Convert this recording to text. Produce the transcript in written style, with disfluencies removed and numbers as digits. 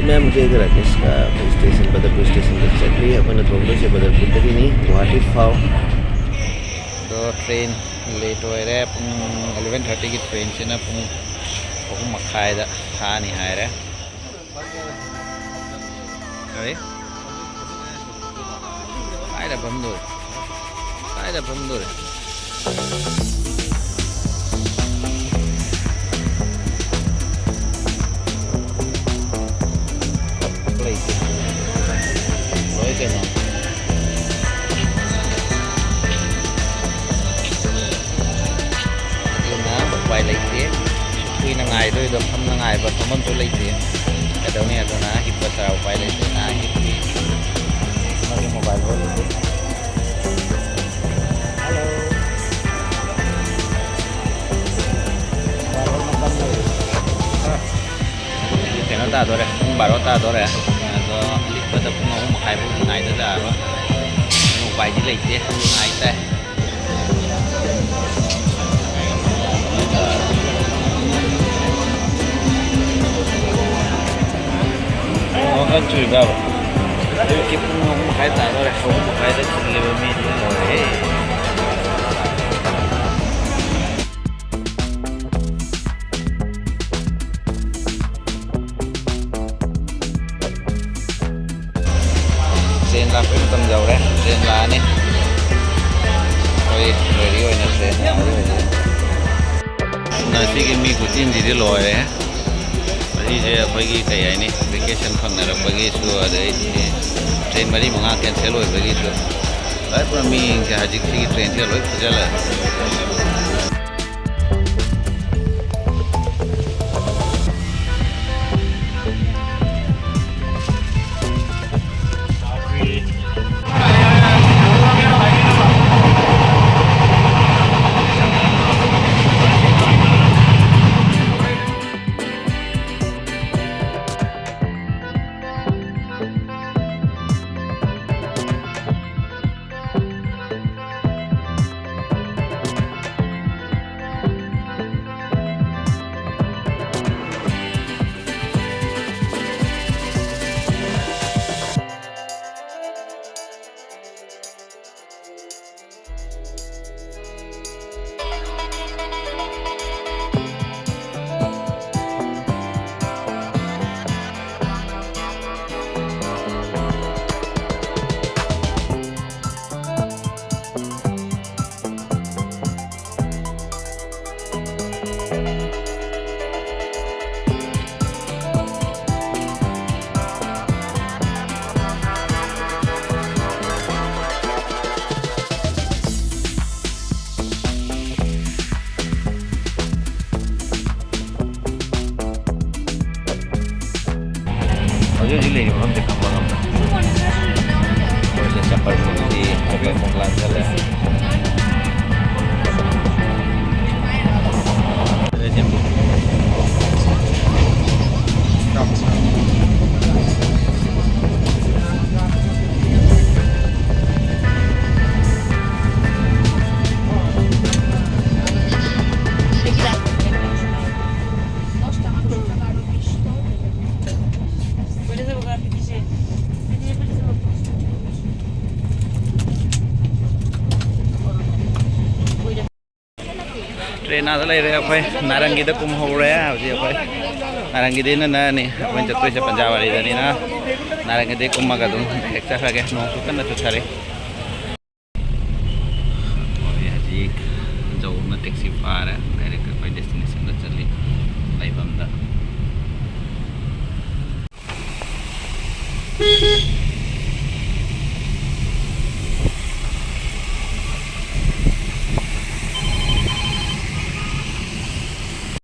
मैं मुझे राकेश का स्टेशन बदरपुर स्टेशन तक चली अपन थोड़े से बदरपुर तक नहीं गुवाहाटी फाव तो ट्रेन लेट हो रहा है 11:30 की ट्रेन से ना 3:30 था नहीं है रे अरे काय बंदूर Quay lấy thế, tuy là ngày thôi được thăm là ngày và thăm tôi lấy thế, cái đó này là na hit vào sao quay lấy thế na hit đi, nó cái mobile thôi lấy thế. Hello, baru makan dulu. Thế nó ta rồi đấy, baru ta rồi đấy, nó hit vào tập nó không khai bộ này nữa là rồi, nó quay đi lấy thế, này thế. Kan juga, tapi kita mau kaya tahu lah, mau kaya dah cuma lebih media lah. Train lah pun tam jauh lah, train lah ni, koi radio ni train. Nasi kami kucing jadi loy. Jadi bagi kayak ini vacation fangner bagi itu ada train mari menga cancel loy bagi itu. Tapi pun kami haji sih train dia loy kerjalah. Jadi ini belum dikembang apa? Boleh sampai di Jakarta Selatan lah. Ada jambu. Train ada lagi apa? Narangi dah kum hura ya, apa? Narangi deh na ni, apa jatuh je Punjab hari ni na. Narangi deh kum maga dong, ekstra lagi, no sukan dah tu cari. Oh ya, jik jauh na taxi far ya, direct ke destination dah cari, baik benda.